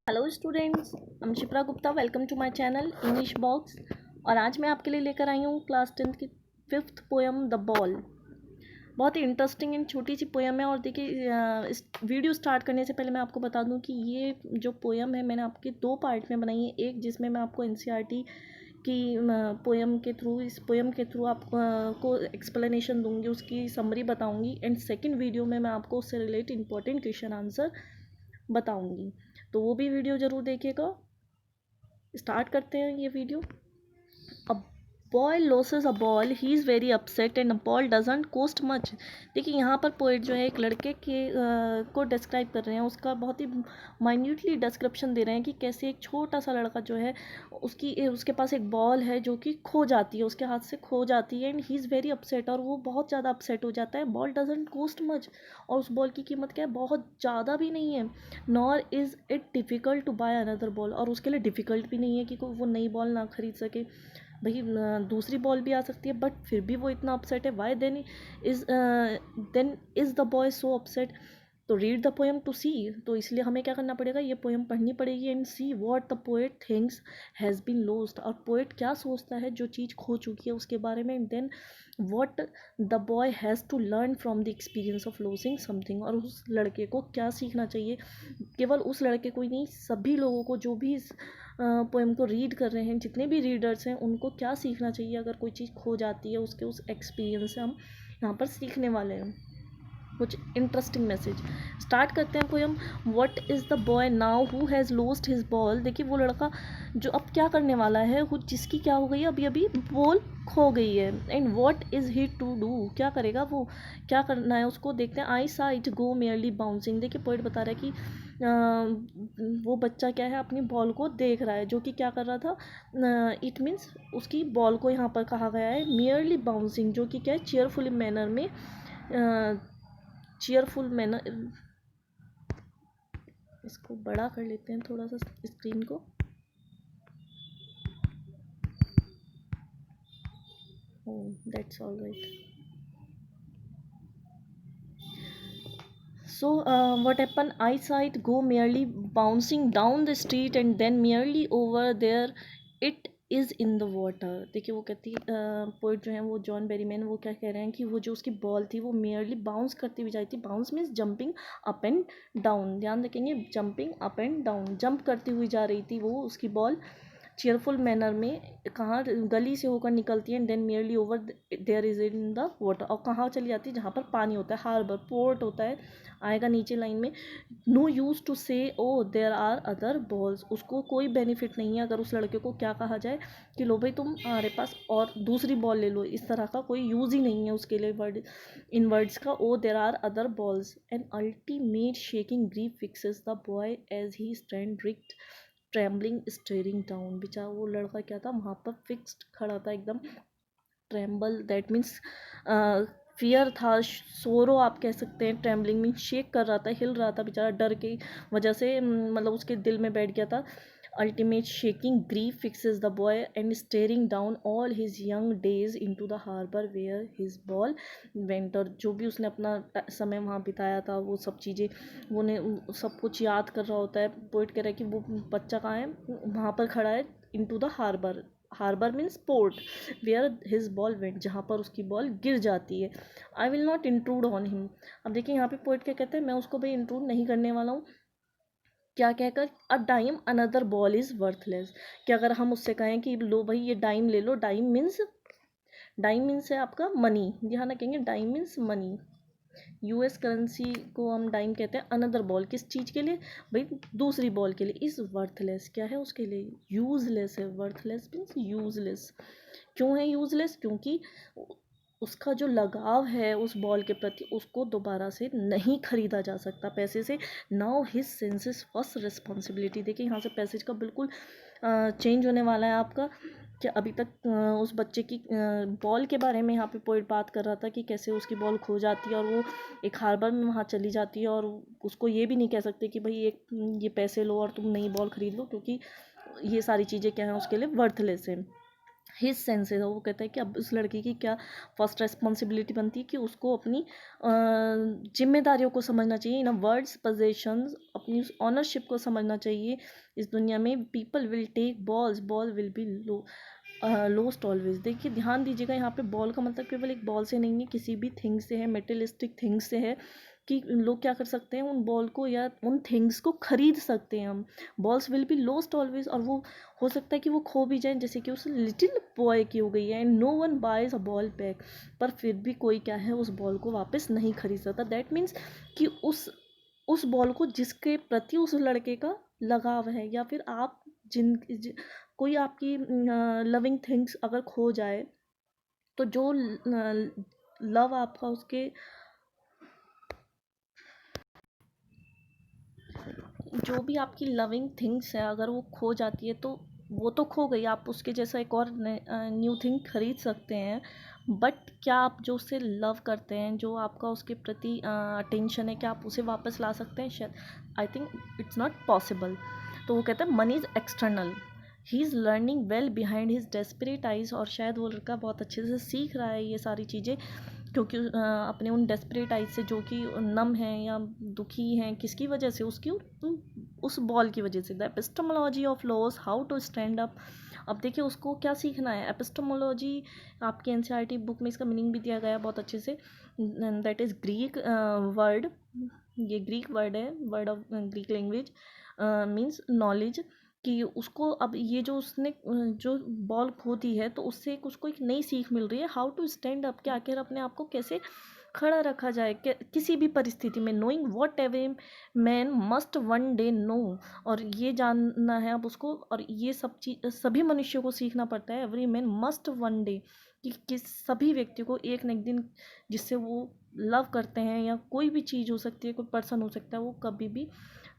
Hello students, I am Shipra Gupta. Welcome to my channel English Box. और आज मैं आपके लिए लेकर आई हूँ क्लास 10th की 5th पोएम द बॉल। बहुत ही इंटरेस्टिंग एंड छोटी सी पोएम है। और देखिए, इस वीडियो स्टार्ट करने से पहले मैं आपको बता दूं कि ये जो पोएम है मैंने आपके दो पार्ट में बनाई है। एक जिसमें मैं आपको एनसीईआरटी की पोएम के थ्रू इस पोएम के थ्रू आपको एक्सप्लेनेशन दूंगी, उसकी समरी बताऊंगी। एंड सेकंड वीडियो में मैं आपको उससे रिलेटेड इंपॉर्टेंट क्वेश्चन आंसर बताऊंगी, तो वो भी वीडियो ज़रूर देखिएगा। स्टार्ट करते हैं ये video. A boy loses a ball, he is very upset and a ball doesn't cost much. देखिए यहाँ पर पोइट जो है एक लड़के के को डिस्क्राइब कर रहे हैं, उसका बहुत ही माइन्यूटली डिस्क्रिप्शन दे रहे हैं कि कैसे एक छोटा सा लड़का जो है उसके पास एक बॉल है जो कि खो जाती है, उसके हाथ से खो जाती है। And he is very upset, और वो बहुत ज़्यादा अपसेट हो जाता है। बॉल डजंट कोस्ट मच, और उस बॉल की कीमत क्या है, बहुत ज़्यादा भी नहीं है। Nor is it difficult to buy another ball, और उसके लिए डिफ़िकल्ट भी नहीं है कि वो नई बॉल ना खरीद सके। भाई दूसरी बॉल भी आ सकती है, बट फिर भी वो इतना अपसेट है। Why then is the boy so upset. तो read the poem to see, तो इसलिए हमें क्या करना पड़ेगा, ये पोएम पढ़नी पड़ेगी। And see what the poet thinks has been lost, और पोएट क्या सोचता है जो चीज़ खो चुकी है उसके बारे में। And then what the boy has to learn from the experience of losing something, और उस लड़के को क्या सीखना चाहिए। केवल उस लड़के को ही नहीं, सभी लोगों को जो भी इस पोएम को रीड कर रहे हैं, जितने भी रीडर्स हैं, उनको क्या सीखना चाहिए अगर कोई चीज़ खो जाती है। उसके उस एक्सपीरियंस से हम यहाँ पर सीखने वाले हैं कुछ इंटरेस्टिंग मैसेज। स्टार्ट करते हैं poem. What is the boy now who has lost his ball. देखिए वो लड़का जो अब क्या करने वाला है, जिसकी क्या हो गई है, अभी अभी बॉल खो गई है। And what is he to do, क्या करेगा वो, क्या करना है उसको। देखते हैं। आई सा इट गो मेयरली बाउंसिंग। देखिए पोइट बता रहा है कि वो बच्चा क्या है, अपनी बॉल को देख रहा है, जो कि क्या कर रहा था। इट मीन्स उसकी बॉल को यहाँ पर कहा गया है मियरली बाउंसिंग, जो कि क्या है, चेयरफुल मैनर में। चेयरफुल मैनर, इसको बड़ा कर लेते हैं थोड़ा सा स्क्रीन को। That's all right. So, what happened? I saw it go merely bouncing down the street, and then merely over there, it is in the water. देखिए वो कहती पोइट जो है वो जॉन बेरीमैन, वो क्या कह रहे हैं कि वो जो उसकी बॉल थी वो मेयरली बाउंस करती हुई जाती थी। Bounce means jumping up and down, ध्यान रखेंगे, jumping up and down, jump करती हुई जा रही थी वो उसकी बॉल चेयरफुल मैनर में। कहाँ, गली से होकर निकलती है। And then nearly over there is in the water, और कहाँ चली जाती है, जहाँ पर पानी होता है, हार्बर, पोर्ट होता है, आएगा नीचे लाइन में। नो यूज़ टू से ओ देयर आर अदर बॉल्स, उसको कोई बेनिफिट नहीं है अगर उस लड़के को क्या कहा जाए कि लो भाई तुम्हारे पास और दूसरी बॉल ले लो। इस तरह का कोई यूज़ ही नहीं है उसके लिए वर्ड, इन वर्ड्स का। Oh there are other balls and ultimate shaking grief fixes the boy as he stand rigid trembling staring down. बेचारा वो लड़का क्या था, वहाँ पर फिक्स्ड खड़ा था एकदम। ट्रैम्बल दैट मीन्स फियर था, सोरो आप कह सकते हैं। ट्रैम्बलिंग मीन्स शेक कर रहा था, हिल रहा था बेचारा, डर की वजह से, मतलब उसके दिल में बैठ गया था। Ultimate shaking grief fixes the boy and staring down all his young days into the harbour where his ball went. और जो भी उसने अपना समय वहाँ बिताया था, वो सब चीज़ें वो ने सब कुछ याद कर रहा होता है। पोइट कह रहा है कि वो बच्चा कहाँ है, वहाँ पर खड़ा है, into the harbour. Harbour means port, where his ball went, जहाँ पर उसकी बॉल गिर जाती है। I will not intrude on him. अब देखिए यहाँ पे पोइट क्या कहते हैं, मैं उसको भाई इंट्रूड नहीं करने वाला हूँ। क्या कहकर, a dime another ball is worthless, कि अगर हम उससे कहें कि लो भाई ये डाइम ले लो, डाइम मीन्स है आपका मनी, ध्यान रखेंगे, dime means money. US currency को हम डाइम कहते हैं। अनदर बॉल किस चीज़ के लिए, भाई दूसरी बॉल के लिए। इज़ वर्थलेस, क्या है उसके लिए, यूजलेस है। Worthless means useless. क्यों है यूजलेस, क्योंकि उसका जो लगाव है उस बॉल के प्रति, उसको दोबारा से नहीं खरीदा जा सकता पैसे से। Now his senses first responsibility. देखिए यहाँ से पैसेज का बिल्कुल चेंज होने वाला है आपका। कि अभी तक उस बच्चे की बॉल के बारे में यहाँ पे पोइट बात कर रहा था कि कैसे उसकी बॉल खो जाती है और वो एक हार्बर में वहाँ चली जाती है, और उसको ये भी नहीं कह सकते कि भाई ये पैसे लो और तुम नई बॉल खरीद लो, क्योंकि ये सारी चीज़ें क्या हैं उसके लिए वर्थलेस हैं। हिज सेंसेस, वो कहता है कि अब उस लड़के की क्या फर्स्ट रिस्पॉन्सिबिलिटी बनती है कि उसको अपनी जिम्मेदारियों को समझना चाहिए, इन वर्ड्स पोजेशंस, अपनी उस ऑनरशिप को समझना चाहिए। इस दुनिया में people will take balls, ball will be lost always. देखिए ध्यान दीजिएगा, यहाँ पे बॉल का मतलब केवल एक बॉल से नहीं है, किसी भी थिंग से है, मेटेलिस्टिक थिंग से है, कि लोग क्या कर सकते हैं, उन बॉल को या उन थिंग्स को खरीद सकते हैं हम। Balls will be lost always, और वो हो सकता है कि वो खो भी जाए, जैसे कि उस लिटिल बॉय की हो गई है, and no one buys a ball back. पर फिर भी कोई क्या है, उस बॉल को वापस नहीं खरीद सकता। दैट मीन्स कि उस बॉल को जिसके प्रति उस लड़के का लगाव है, या फिर आप कोई आपकी लविंग थिंग्स अगर खो जाए, तो जो लव आपका उसके, जो भी आपकी लविंग थिंग्स है अगर वो खो जाती है, तो वो तो खो गई, आप उसके जैसा एक और न्यू थिंग खरीद सकते हैं। बट क्या आप जो उससे लव करते हैं, जो आपका उसके प्रति अटेंशन है, क्या आप उसे वापस ला सकते हैं? शायद, I think it's not possible. तो वो कहता है money is external, he is learning well behind his desperate eyes. और शायद वो लड़का बहुत अच्छे से सीख रहा है ये सारी चीज़ें, क्योंकि अपने उन डेस्परेट आइज से, जो कि नम हैं या दुखी हैं, किसकी वजह से, उसकी उस बॉल की वजह से। The epistemology of loss, how to stand up. अब देखिए उसको क्या सीखना है। एपिस्टोमोलॉजी आपकी एनसीईआरटी बुक में इसका मीनिंग भी दिया गया है बहुत अच्छे से। दैट इज़ ग्रीक वर्ड, ये ग्रीक वर्ड है, word of Greek language, means knowledge. कि उसको अब ये जो उसने जो बॉल खो दी है, तो उससे उसको एक नई सीख मिल रही है, हाउ टू स्टैंड अप, कि आखिर अपने आप को कैसे खड़ा रखा जाए किसी भी परिस्थिति में। Knowing whatever man must one day know, और ये जानना है अब उसको, और ये सब चीज सभी मनुष्यों को सीखना पड़ता है। Every man must one day, कि किस सभी व्यक्ति को एक न एक दिन, जिससे वो लव करते हैं, या कोई भी चीज़ हो सकती है, कोई पर्सन हो सकता है, वो कभी भी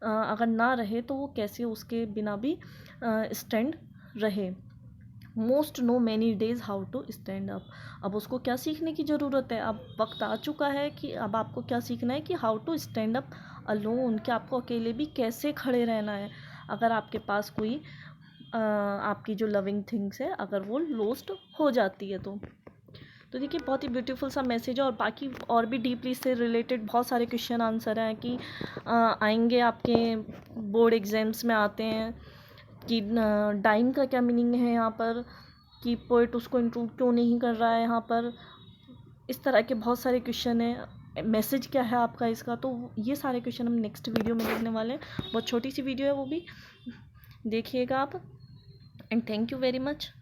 अगर ना रहे तो वो कैसे उसके बिना भी स्टैंड रहे। Most know many days how to stand up. अब उसको क्या सीखने की ज़रूरत है? अब वक्त आ चुका है कि अब आपको क्या सीखना है, कि how to stand up alone, कि आपको अकेले भी कैसे खड़े रहना है, अगर आपके पास कोई आपकी जो लविंग थिंग्स है अगर वो लोस्ट हो जाती है। तो देखिए बहुत ही ब्यूटीफुल सा मैसेज है, और बाकी और भी डीपली इससे रिलेटेड बहुत सारे क्वेश्चन आंसर हैं कि आएंगे आपके बोर्ड एग्जाम्स में आते हैं, कि डाइंग का क्या मीनिंग है यहाँ पर, कि पोइट उसको इंक्लूड क्यों नहीं कर रहा है यहाँ पर। इस तरह के बहुत सारे क्वेश्चन हैं, मैसेज क्या है आपका इसका। तो ये सारे क्वेश्चन हम नेक्स्ट वीडियो में देखने वाले हैं। बहुत छोटी सी वीडियो है, वो भी देखिएगा आप। And thank you very much.